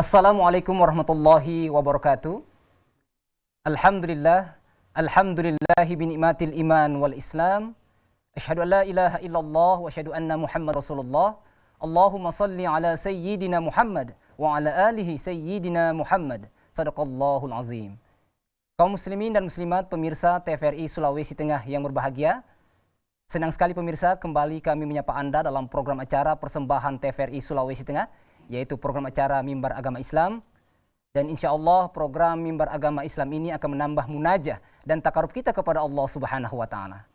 Assalamualaikum warahmatullahi wabarakatuh. Alhamdulillah, alhamdulillahi binikmatil iman wal islam. Asyhadu an la ilaha illallah wa asyhadu anna Muhammad Rasulullah. Allahumma salli ala sayyidina Muhammad wa ala alihi sayyidina Muhammad. Sadaqallahul azim. Kaum muslimin dan muslimat pemirsa TVRI Sulawesi Tengah yang berbahagia. Senang sekali pemirsa kembali kami menyapa Anda dalam program acara persembahan TVRI Sulawesi Tengah, yaitu program acara Mimbar Agama Islam. Dan insya Allah program Mimbar Agama Islam ini akan menambah munajah dan takarub kita kepada Allah Subhanahu wa Ta'ala.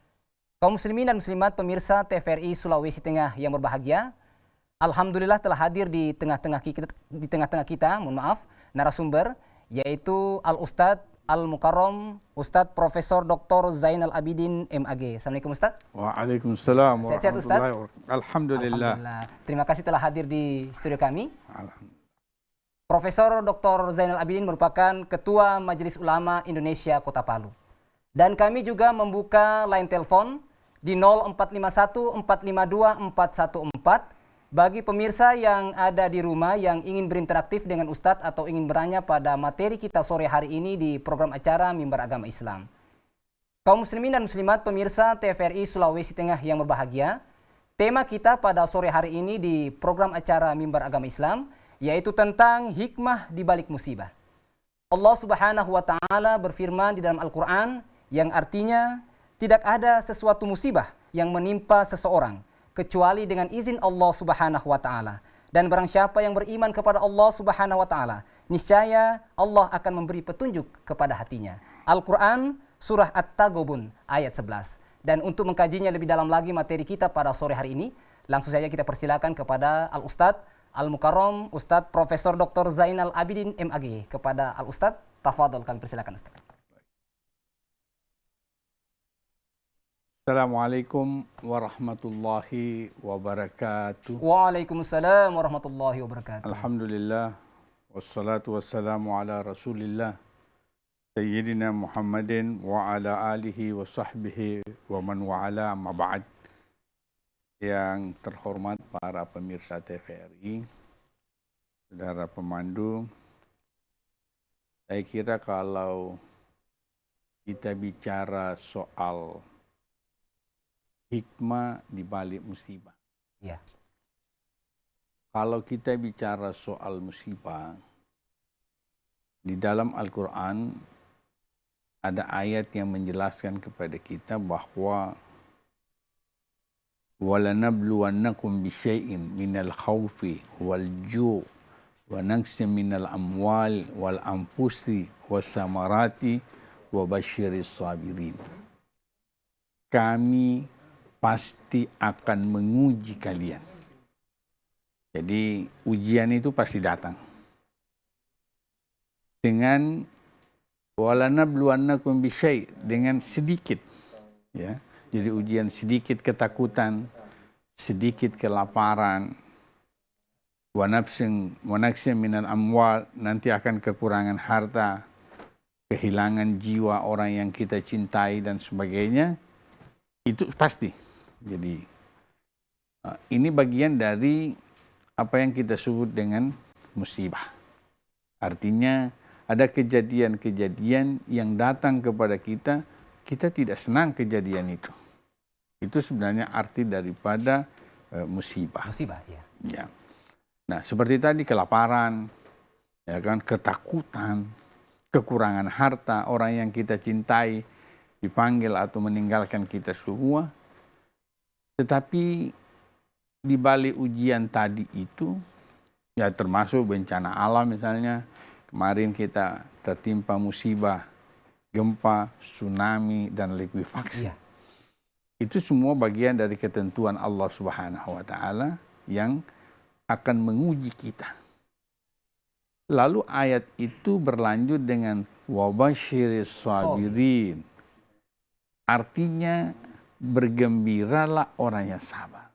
Kaum muslimin dan muslimat pemirsa TVRI Sulawesi Tengah yang berbahagia, alhamdulillah telah hadir di tengah-tengah kita, mohon maaf, narasumber, yaitu Al-Ustadz Al-Mukarram Ustadz Profesor Dr. Zainal Abidin MAG. Assalamualaikum Ustadz. Waalaikumsalam Sehat-sehat, warahmatullahi wabarakatuh. Alhamdulillah. Terima kasih telah hadir di studio kami. Profesor Dr. Zainal Abidin merupakan Ketua Majelis Ulama Indonesia Kota Palu. Dan kami juga membuka line telepon di 0451 452 414 bagi pemirsa yang ada di rumah yang ingin berinteraktif dengan Ustadz atau ingin bertanya pada materi kita sore hari ini di program acara Mimbar Agama Islam. Kaum muslimin dan muslimat pemirsa TVRI Sulawesi Tengah yang berbahagia, tema kita pada sore hari ini di program acara Mimbar Agama Islam yaitu tentang hikmah di balik musibah. Allah Subhanahu wa Ta'ala berfirman di dalam Al-Quran yang artinya tidak ada sesuatu musibah yang menimpa seseorang kecuali dengan izin Allah Subhanahu wa Ta'ala. Dan barang siapa yang beriman kepada Allah Subhanahu wa Ta'ala, niscaya Allah akan memberi petunjuk kepada hatinya. Al-Quran surah At-Taghabun ayat 11. Dan untuk mengkajinya lebih dalam lagi materi kita pada sore hari ini, langsung saja kita persilakan kepada Al-Ustadz Al-Mukarram Ustadz Profesor Dr. Zainal Abidin MAG. Kepada Al-Ustadz, tafadhol, kami persilakan Ustadz. Assalamualaikum warahmatullahi wabarakatuh. Waalaikumsalam warahmatullahi wabarakatuh. Alhamdulillah wassalatu wassalamu ala Rasulillah Sayyidina Muhammadin wa ala alihi wa sahbihi wa man wa'ala amma ba'd. Yang terhormat para pemirsa TVRI, saudara pemandu, saya kira kalau kita bicara soal hikmah di balik musibah. Ya. Kalau kita bicara soal musibah, di dalam Al-Quran ada ayat yang menjelaskan kepada kita bahwa وَلَنَبْلُوَنَّكُمْ بِشَيْءٍ مِنَ الْخَوْفِ وَالْجُوعِ وَنَقْصٍ مِنَ الْأَمْوَالِ وَالْأَنْفُسِ وَالثَّمَرَاتِ وَبَشِّرِ الصَّابِرِينَ. Kami pasti akan menguji kalian. Jadi ujian itu pasti datang. Dengan walanabluwannakum bisyai, dengan sedikit, ya. Jadi ujian sedikit ketakutan, sedikit kelaparan, wanaksin minal amwal, nanti akan kekurangan harta, kehilangan jiwa orang yang kita cintai dan sebagainya. Itu pasti. Jadi ini bagian dari apa yang kita sebut dengan musibah. Artinya ada kejadian-kejadian yang datang kepada kita, kita tidak senang kejadian itu. Itu sebenarnya arti daripada musibah. Musibah, ya. Ya. Nah, seperti tadi kelaparan, ya kan, ketakutan, kekurangan harta, orang yang kita cintai dipanggil atau meninggalkan kita semua. Tetapi di balik ujian tadi itu, ya termasuk bencana alam misalnya, kemarin kita tertimpa musibah, gempa, tsunami, dan likuifaksi. Iya. Itu semua bagian dari ketentuan Allah Subhanahu wa Ta'ala yang akan menguji kita. Lalu ayat itu berlanjut dengan wabashiris sabirin. Artinya bergembiralah orang yang sabar.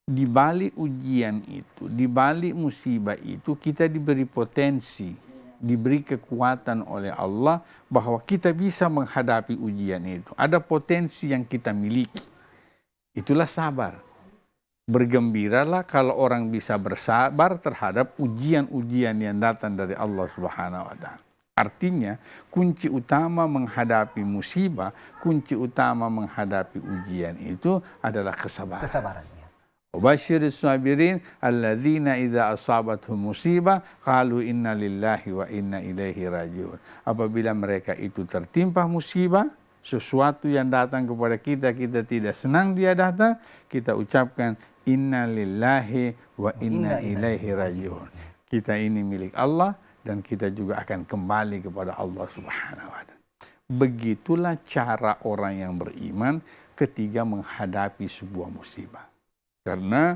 Di balik ujian itu, di balik musibah itu, kita diberi potensi, diberi kekuatan oleh Allah bahwa kita bisa menghadapi ujian itu. Ada potensi yang kita miliki. Itulah sabar. Bergembiralah kalau orang bisa bersabar terhadap ujian-ujian yang datang dari Allah Subhanahu wa Ta'ala. Artinya, kunci utama menghadapi musibah, kunci utama menghadapi ujian itu adalah kesabaran. Kesabarannya. Wabasyiris sabirin alladzina idza asabathum musibah qalu inna lillahi wa inna ilaihi rajiun. Apabila mereka itu tertimpa musibah, sesuatu yang datang kepada kita, kita tidak senang dia datang, kita ucapkan inna lillahi wa inna ilaihi rajiun. Kita ini milik Allah dan kita juga akan kembali kepada Allah Subhanahu wa Ta'ala. Begitulah cara orang yang beriman ketika menghadapi sebuah musibah. Karena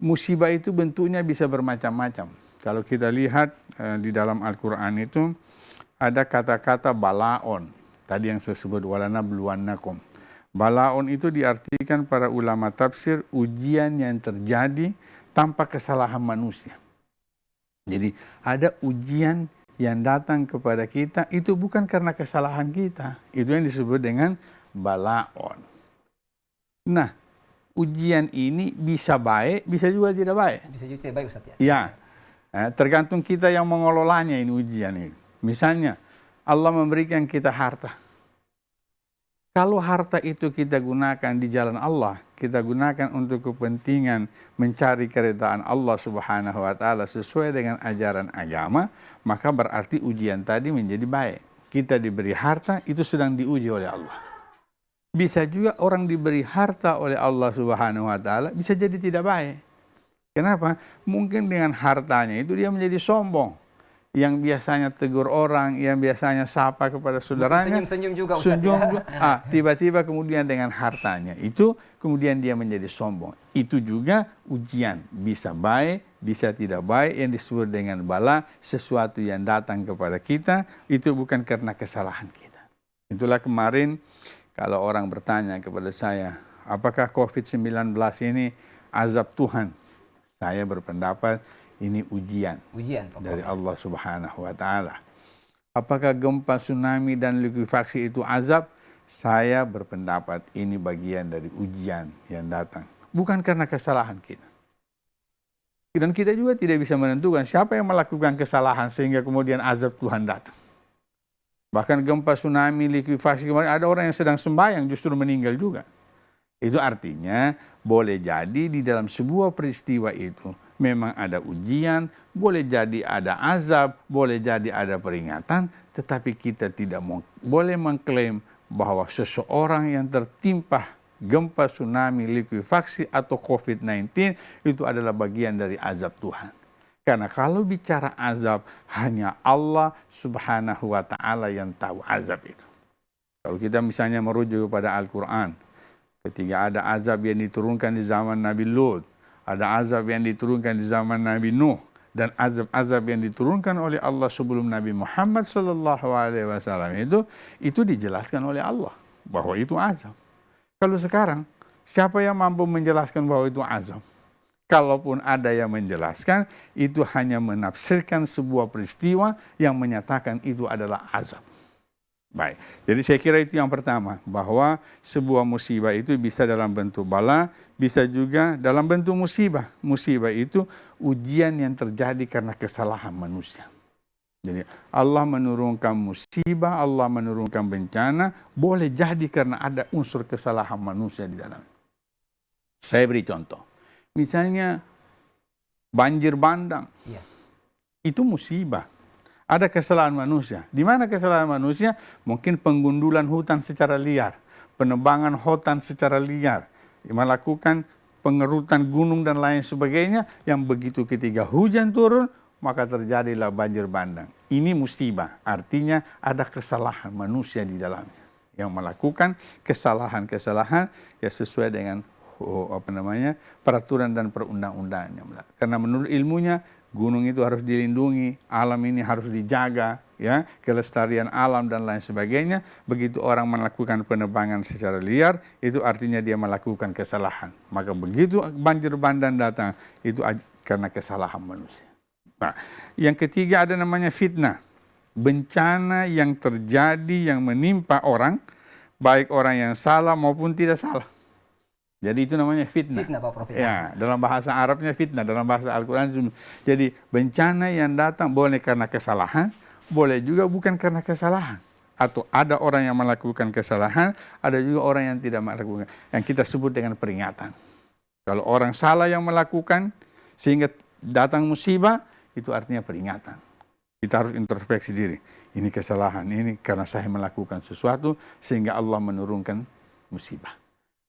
musibah itu bentuknya bisa bermacam-macam. Kalau kita lihat di dalam Al-Quran itu ada kata-kata balaon. Tadi yang saya sebut walanabluwannakum. Balaon itu diartikan para ulama tafsir ujian yang terjadi tanpa kesalahan manusia. Jadi ada ujian yang datang kepada kita itu bukan karena kesalahan kita. Itu yang disebut dengan balaon. Nah, ujian ini bisa baik, bisa juga tidak baik. Bisa juga tidak baik, Ustaz, ya? Ya, tergantung kita yang mengelolanya ini ujian ini. Misalnya, Allah memberikan kita harta. Kalau harta itu kita gunakan di jalan Allah, kita gunakan untuk kepentingan mencari keridhaan Allah Subhanahu wa Ta'ala sesuai dengan ajaran agama, maka berarti ujian tadi menjadi baik. Kita diberi harta, itu sedang diuji oleh Allah. Bisa juga orang diberi harta oleh Allah Subhanahu wa Ta'ala, bisa jadi tidak baik. Kenapa? Mungkin dengan hartanya itu dia menjadi sombong. Yang biasanya tegur orang, yang biasanya sapa kepada saudaranya, senyum-senyum juga, Ustaz, ya? Tiba-tiba kemudian dengan hartanya itu kemudian dia menjadi sombong. Itu juga ujian, bisa baik, bisa tidak baik, yang disebut dengan bala, sesuatu yang datang kepada kita itu bukan karena kesalahan kita. Itulah kemarin kalau orang bertanya kepada saya, apakah COVID-19 ini azab Tuhan? Saya berpendapat ini ujian dari Allah Subhanahu wa Ta'ala. Apakah gempa, tsunami, dan likuifaksi itu azab? Saya berpendapat ini bagian dari ujian yang datang. Bukan karena kesalahan kita. Dan kita juga tidak bisa menentukan siapa yang melakukan kesalahan sehingga kemudian azab Tuhan datang. Bahkan gempa, tsunami, likuifaksi kemarin ada orang yang sedang sembahyang justru meninggal juga. Itu artinya boleh jadi di dalam sebuah peristiwa itu memang ada ujian, boleh jadi ada azab, boleh jadi ada peringatan, tetapi kita tidak boleh mengklaim bahwa seseorang yang tertimpa gempa, tsunami, likuifaksi atau COVID-19 itu adalah bagian dari azab Tuhan. Karena kalau bicara azab, hanya Allah Subhanahu wa Ta'ala yang tahu azab itu. Kalau kita misalnya merujuk kepada Al-Quran, ketika ada azab yang diturunkan di zaman Nabi Lut, ada azab yang diturunkan di zaman Nabi Nuh, dan azab-azab yang diturunkan oleh Allah sebelum Nabi Muhammad SAW itu dijelaskan oleh Allah bahwa itu azab. Kalau sekarang, siapa yang mampu menjelaskan bahwa itu azab? Kalaupun ada yang menjelaskan, itu hanya menafsirkan sebuah peristiwa yang menyatakan itu adalah azab. Baik, jadi saya kira itu yang pertama, bahwa sebuah musibah itu bisa dalam bentuk bala, bisa juga dalam bentuk musibah. Musibah itu ujian yang terjadi karena kesalahan manusia. Jadi Allah menurunkan musibah, Allah menurunkan bencana, boleh jadi karena ada unsur kesalahan manusia di dalam. Saya beri contoh. Misalnya banjir bandang, itu musibah. Ada kesalahan manusia. Di mana kesalahan manusia? Mungkin penggundulan hutan secara liar, penebangan hutan secara liar, melakukan pengerutan gunung dan lain sebagainya, yang begitu ketika hujan turun, maka terjadilah banjir bandang. Ini musibah, artinya ada kesalahan manusia di dalamnya, yang melakukan kesalahan-kesalahan yang sesuai dengan peraturan dan perundang-undangannya. Karena menurut ilmunya gunung itu harus dilindungi, alam ini harus dijaga, ya, kelestarian alam dan lain sebagainya. Begitu orang melakukan penebangan secara liar, itu artinya dia melakukan kesalahan. Maka begitu banjir bandang datang, itu karena kesalahan manusia. Nah, yang ketiga ada namanya fitnah. Bencana yang terjadi yang menimpa orang, baik orang yang salah maupun tidak salah. Jadi itu namanya fitnah. Fitnah Pak Prof. Ya, dalam bahasa Arabnya fitnah, dalam bahasa Al-Quran. Jadi bencana yang datang boleh karena kesalahan, boleh juga bukan karena kesalahan. Atau ada orang yang melakukan kesalahan, ada juga orang yang tidak melakukan. Yang kita sebut dengan peringatan. Kalau orang salah yang melakukan sehingga datang musibah, itu artinya peringatan. Kita harus introspeksi diri. Ini kesalahan, ini karena saya melakukan sesuatu sehingga Allah menurunkan musibah.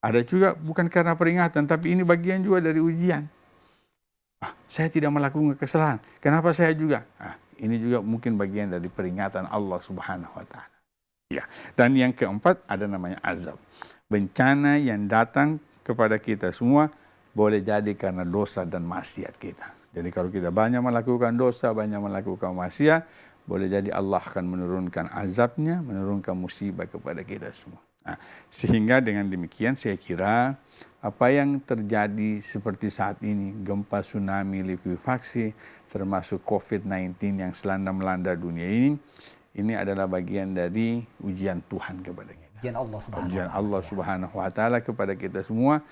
Ada juga bukan karena peringatan, tapi ini bagian juga dari ujian. Saya tidak melakukan kesalahan, kenapa saya juga? Ini juga mungkin bagian dari peringatan Allah Subhanahu wa Ta'ala. Ya. Dan yang keempat ada namanya azab. Bencana yang datang kepada kita semua boleh jadi karena dosa dan maksiat kita. Jadi kalau kita banyak melakukan dosa, banyak melakukan maksiat, boleh jadi Allah akan menurunkan azabnya, menurunkan musibah kepada kita semua. Sehingga dengan demikian saya kira apa yang terjadi seperti saat ini, gempa, tsunami, likuifaksi, termasuk COVID-19 yang melanda dunia ini adalah bagian dari ujian Tuhan kepada kita. Ujian Allah Subhanahu wa Ta'ala kepada kita semua.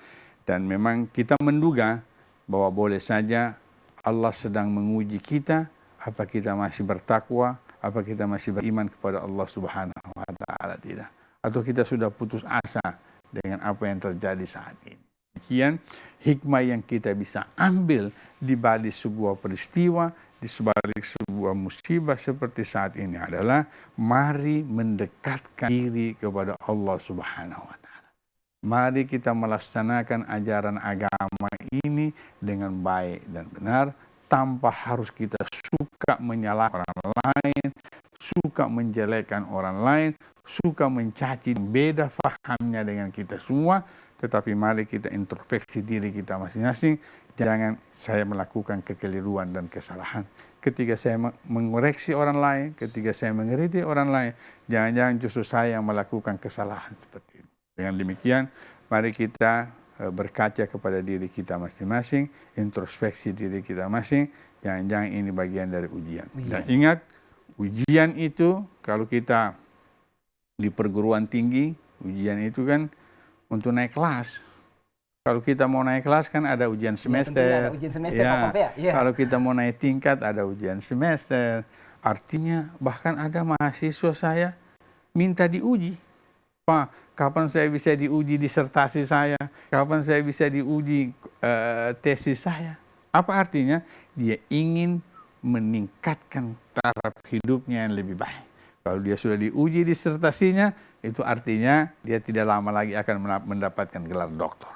Dan memang kita menduga bahwa boleh saja Allah sedang menguji kita, apa kita masih bertakwa, apa kita masih beriman kepada Allah Subhanahu wa Ta'ala, tidak. Atau kita sudah putus asa dengan apa yang terjadi saat ini. Demikian hikmah yang kita bisa ambil di balik sebuah peristiwa, di balik sebuah musibah seperti saat ini adalah mari mendekatkan diri kepada Allah Subhanahu wa Ta'ala. Mari kita melaksanakan ajaran agama ini dengan baik dan benar, tanpa harus kita suka menyalahkan orang lain, suka menjelekkan orang lain, suka mencaci, beda fahamnya dengan kita semua, tetapi mari kita introspeksi diri kita masing-masing. Jangan saya melakukan kekeliruan dan kesalahan. Ketika saya mengoreksi orang lain, ketika saya mengkritik orang lain, jangan-jangan justru saya yang melakukan kesalahan seperti ini. Dengan demikian, mari kita berkaca kepada diri kita masing-masing, introspeksi diri kita masing, jangan-jangan ini bagian dari ujian. Dan ingat, ujian itu kalau kita di perguruan tinggi, ujian itu kan untuk naik kelas. Kalau kita mau naik kelas kan ada ujian semester. Ya, ada ujian semester ya. Pak Prof, ya. Ya. Kalau kita mau naik tingkat ada ujian semester. Artinya bahkan ada mahasiswa saya minta diuji. Pak, kapan saya bisa diuji disertasi saya? Kapan saya bisa diuji tesis saya? Apa artinya? Dia ingin meningkatkan taraf hidupnya yang lebih baik. Kalau dia sudah diuji disertasinya, itu artinya dia tidak lama lagi akan mendapatkan gelar doktor.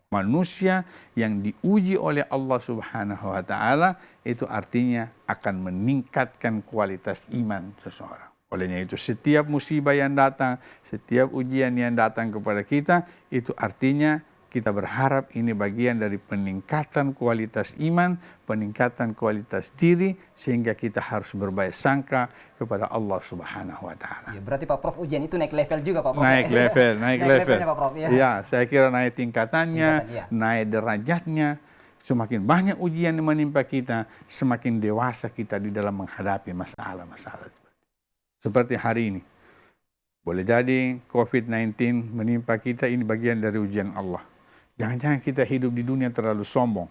Manusia yang diuji oleh Allah Subhanahu wa Ta'ala, itu artinya akan meningkatkan kualitas iman seseorang. Olehnya itu setiap musibah yang datang, setiap ujian yang datang kepada kita, itu artinya kita berharap ini bagian dari peningkatan kualitas iman, peningkatan kualitas diri, sehingga kita harus berbaik sangka kepada Allah Subhanahu wa Ta'ala. Ya, berarti Pak Prof, ujian itu naik level juga Pak Prof. Naik level. Levelnya, Pak Prof, ya. Ya, saya kira naik tingkatannya, naik derajatnya. Semakin banyak ujian yang menimpa kita, semakin dewasa kita di dalam menghadapi masalah-masalah. Seperti hari ini. Boleh jadi COVID-19 menimpa kita, ini bagian dari ujian Allah. Jangan-jangan kita hidup di dunia terlalu sombong.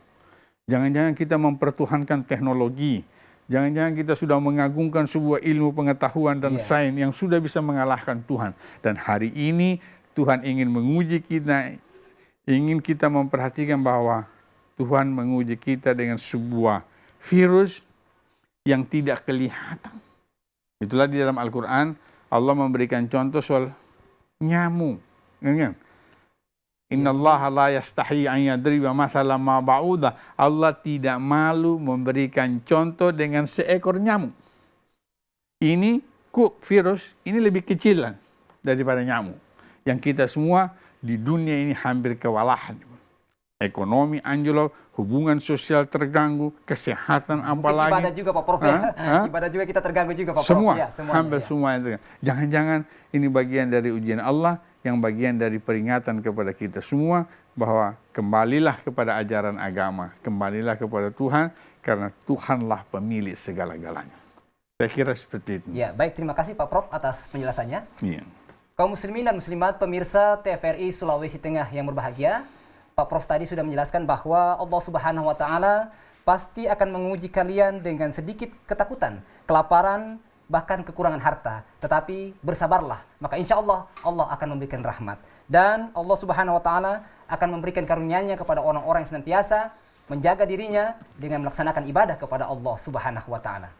Jangan-jangan kita mempertuhankan teknologi. Jangan-jangan kita sudah mengagungkan sebuah ilmu pengetahuan dan sains yang sudah bisa mengalahkan Tuhan. Dan hari ini Tuhan ingin menguji kita, ingin kita memperhatikan bahwa Tuhan menguji kita dengan sebuah virus yang tidak kelihatan. Itulah di dalam Al-Quran Allah memberikan contoh soal nyamuk. Innallaha la yastahi an yadriba mathalan ma ba'udah. Allah tidak malu memberikan contoh dengan seekor nyamuk. Ini virus, ini lebih kecil daripada nyamuk. Yang kita semua di dunia ini hampir kewalahan. Ekonomi anjlok, hubungan sosial terganggu, kesehatan apalagi. Ibadah juga Pak Prof. Ibadah juga kita terganggu juga Pak Prof. Semua, ya, hampir semua itu. Jangan-jangan ini bagian dari ujian Allah, yang bagian dari peringatan kepada kita semua bahwa kembalilah kepada ajaran agama, kembalilah kepada Tuhan, karena Tuhanlah pemilik segala-galanya. Saya kira seperti itu. Ya, baik, terima kasih Pak Prof atas penjelasannya. Iya. Kaum muslimin dan muslimat pemirsa TVRI Sulawesi Tengah yang berbahagia, Pak Prof tadi sudah menjelaskan bahwa Allah Subhanahu wa taala pasti akan menguji kalian dengan sedikit ketakutan, kelaparan, bahkan kekurangan harta. Tetapi bersabarlah, maka insya Allah Allah akan memberikan rahmat. Dan Allah Subhanahu wa taala akan memberikan karunia-Nya kepada orang-orang yang senantiasa menjaga dirinya dengan melaksanakan ibadah kepada Allah Subhanahu wa taala.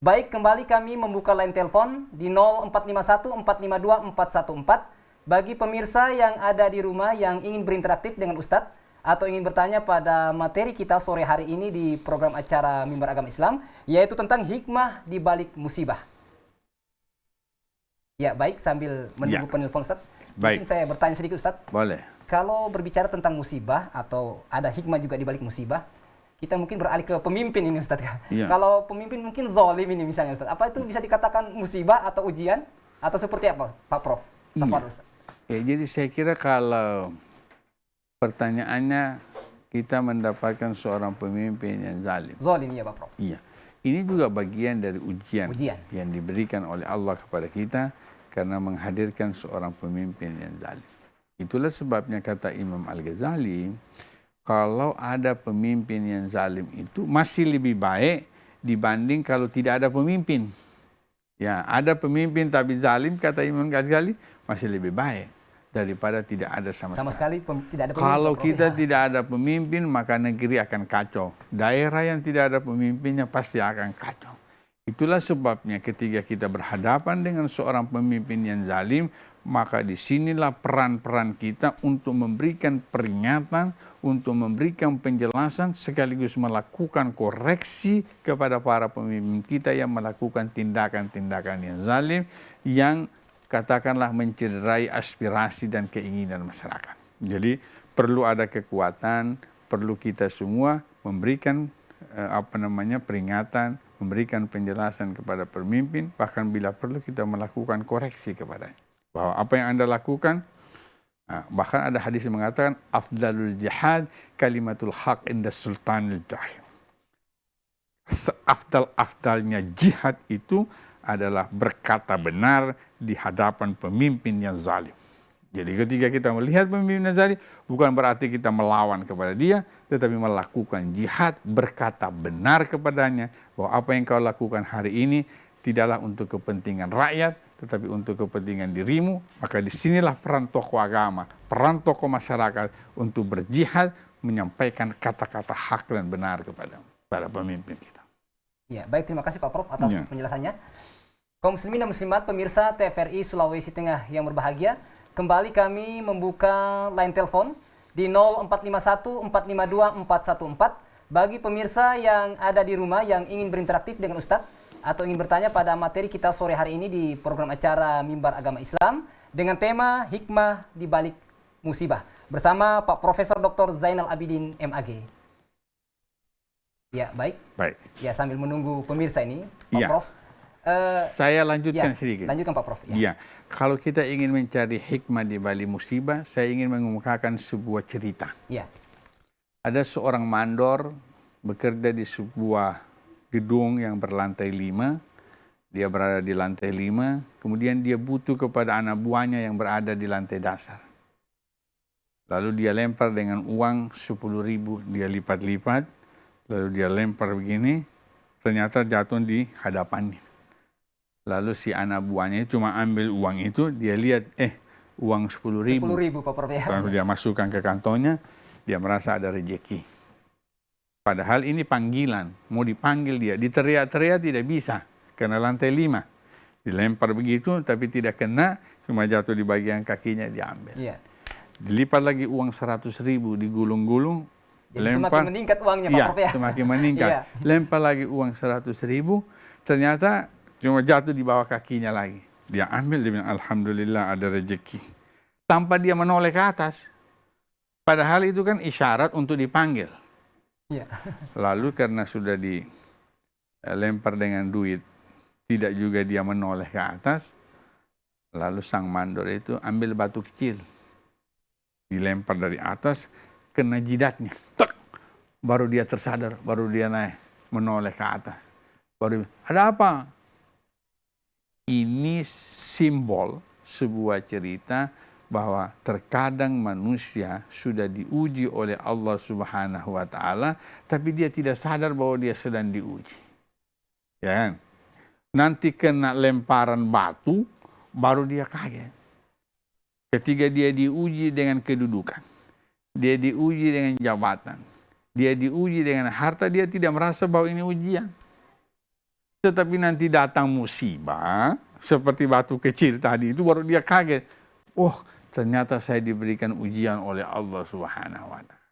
Baik, kembali kami membuka line telepon di 0451 452 414 bagi pemirsa yang ada di rumah yang ingin berinteraktif dengan Ustadz atau ingin bertanya pada materi kita sore hari ini di program acara Mimbar Agama Islam, yaitu tentang hikmah di balik musibah. Ya, baik, sambil menunggu penelpon Ustadz, mungkin saya bertanya sedikit Ustadz. Boleh. Kalau berbicara tentang musibah atau ada hikmah juga di balik musibah, kita mungkin beralih ke pemimpin ini Ustadz. Ya. Kalau pemimpin mungkin zalim ini misalnya Ustadz, apa itu bisa dikatakan musibah atau ujian atau seperti apa Pak Prof? Iya. Ya, jadi saya kira kalau pertanyaannya kita mendapatkan seorang pemimpin yang zalim. Zalim ya Pak Prof. Iya. Ini juga bagian dari ujian yang diberikan oleh Allah kepada kita karena menghadirkan seorang pemimpin yang zalim. Itulah sebabnya kata Imam Al-Ghazali, kalau ada pemimpin yang zalim itu masih lebih baik dibanding kalau tidak ada pemimpin. Ya, ada pemimpin tapi zalim, kata Imam Ghazali, masih lebih baik daripada tidak ada sama sekali. Tidak ada pemimpin. Kalau kita tidak ada pemimpin, maka negeri akan kacau. Daerah yang tidak ada pemimpinnya pasti akan kacau. Itulah sebabnya ketika kita berhadapan dengan seorang pemimpin yang zalim, maka disinilah peran-peran kita untuk memberikan peringatan, untuk memberikan penjelasan, sekaligus melakukan koreksi kepada para pemimpin kita yang melakukan tindakan-tindakan yang zalim, yang katakanlah mencederai aspirasi dan keinginan masyarakat. Jadi perlu ada kekuatan, perlu kita semua memberikan peringatan, memberikan penjelasan kepada pemimpin, bahkan bila perlu kita melakukan koreksi kepadanya. Bahwa apa yang Anda lakukan, bahkan ada hadis yang mengatakan afdalul jihad kalimatul haq inda sultanil jahil. Seafdal-afdalnya jihad itu adalah berkata benar di hadapan pemimpin yang zalim. Jadi ketika kita melihat pemimpin yang zalim, bukan berarti kita melawan kepada dia, tetapi melakukan jihad, berkata benar kepadanya, bahwa apa yang kau lakukan hari ini tidaklah untuk kepentingan rakyat, tetapi untuk kepentingan dirimu. Maka disinilah peran tokoh agama, peran tokoh masyarakat untuk berjihad, menyampaikan kata-kata hak dan benar kepada para pemimpin kita. Ya, baik, terima kasih Pak Prof atas penjelasannya. Kaum muslimin dan muslimat, pemirsa TVRI Sulawesi Tengah yang berbahagia, kembali kami membuka line telepon di 0451 452 414 bagi pemirsa yang ada di rumah yang ingin berinteraktif dengan Ustadz atau ingin bertanya pada materi kita sore hari ini di program acara Mimbar Agama Islam dengan tema hikmah di balik musibah bersama Pak Profesor Dr. Zainal Abidin MAG. Ya, baik. Ya, sambil menunggu pemirsa ini, Pak Prof. Saya lanjutkan sedikit. Lanjutkan Pak Prof. Ya, kalau kita ingin mencari hikmah di balik musibah, saya ingin mengemukakan sebuah cerita. Ya. Ada seorang mandor bekerja di sebuah gedung yang berlantai 5. Dia berada di lantai 5, kemudian dia butuh kepada anak buahnya yang berada di lantai dasar. Lalu dia lempar dengan uang 10.000, dia lipat-lipat, lalu dia lempar begini, ternyata jatuh di hadapannya. Lalu si anak buahnya cuma ambil uang itu, dia lihat, uang 10.000. 10.000 Pak Prof ya. Lalu dia masukkan ke kantongnya, dia merasa ada rezeki. Padahal ini panggilan, mau dipanggil dia, diteriak-teriak tidak bisa, karena lantai 5. Dilempar begitu, tapi tidak kena, cuma jatuh di bagian kakinya, diambil. Iya. Dilipat lagi uang 100.000, digulung-gulung, lempar. Semakin meningkat uangnya Pak Prof ya. Semakin meningkat. Lempar lagi uang 100.000, ternyata cuma jatuh di bawah kakinya lagi. Dia ambil, dia bilang, alhamdulillah ada rezeki. Tanpa dia menoleh ke atas. Padahal itu kan isyarat untuk dipanggil. Ya. Lalu karena sudah dilempar dengan duit, tidak juga dia menoleh ke atas, lalu sang mandor itu ambil batu kecil, dilempar dari atas, kena jidatnya. Tek! Baru dia tersadar, baru dia naik, menoleh ke atas. Baru, ada apa? Ini simbol sebuah cerita bahwa terkadang manusia sudah diuji oleh Allah Subhanahu wa taala tapi dia tidak sadar bahwa dia sedang diuji. Ya kan? Nanti kena lemparan batu baru dia kaget. Ketika dia diuji dengan kedudukan, dia diuji dengan jabatan, dia diuji dengan harta, dia tidak merasa bahwa ini ujian. Tetapi nanti datang musibah, seperti batu kecil tadi itu, baru dia kaget. Oh, ternyata saya diberikan ujian oleh Allah Subhanahu wa taala.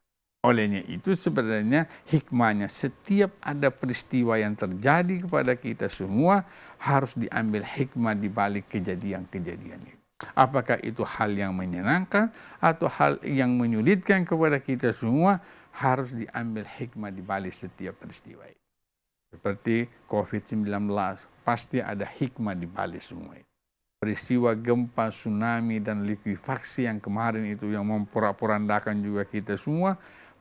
Olehnya itu sebenarnya hikmahnya setiap ada peristiwa yang terjadi kepada kita semua harus diambil hikmah di balik kejadian-kejadian itu. Apakah itu hal yang menyenangkan atau hal yang menyulitkan kepada kita semua, harus diambil hikmah di balik setiap peristiwa itu. Seperti COVID-19, pasti ada hikmah di balik semua itu. Peristiwa gempa, tsunami, dan likuifaksi yang kemarin itu yang memporak-porandakan juga kita semua,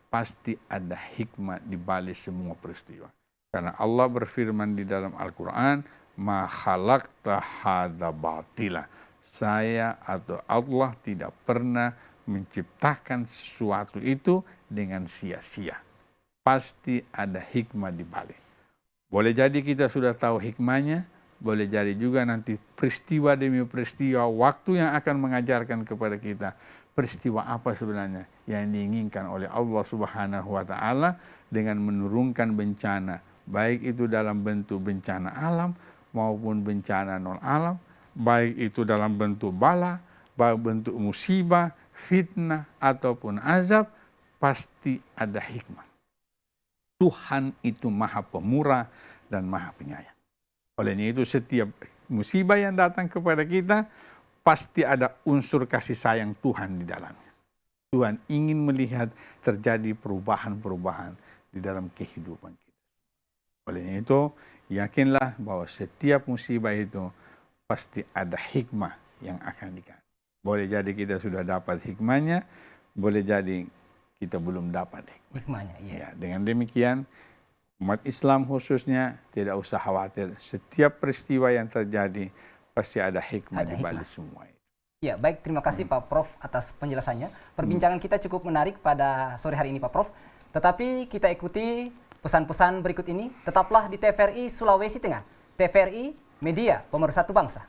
pasti ada hikmah di balik semua peristiwa. Karena Allah berfirman di dalam Al-Quran, ma khalaqta hadza batila. Saya atau Allah tidak pernah menciptakan sesuatu itu dengan sia-sia. Pasti ada hikmah di balik. Boleh jadi kita sudah tahu hikmahnya, boleh jadi juga nanti peristiwa demi peristiwa waktu yang akan mengajarkan kepada kita peristiwa apa sebenarnya yang diinginkan oleh Allah Subhanahu wa taala dengan menurunkan bencana, baik itu dalam bentuk bencana alam maupun bencana non alam, baik itu dalam bentuk bala, baik bentuk musibah, fitnah ataupun azab, pasti ada hikmah. Tuhan itu Maha Pemurah dan Maha Penyayang. Olehnya itu setiap musibah yang datang kepada kita pasti ada unsur kasih sayang Tuhan di dalamnya. Tuhan ingin melihat terjadi perubahan-perubahan di dalam kehidupan kita. Olehnya itu yakinlah bahwa setiap musibah itu pasti ada hikmah yang akan dikandung. Boleh jadi kita sudah dapat hikmahnya, boleh jadi kita belum dapat hikmahnya. Ya, dengan demikian umat Islam khususnya tidak usah khawatir. Setiap peristiwa yang terjadi pasti ada hikmah di balik semua itu. Ya, baik, terima kasih Pak Prof atas penjelasannya. Perbincangan kita cukup menarik pada sore hari ini Pak Prof. Tetapi kita ikuti pesan-pesan berikut ini. Tetaplah di TVRI Sulawesi Tengah. TVRI Media Pemersatu Bangsa.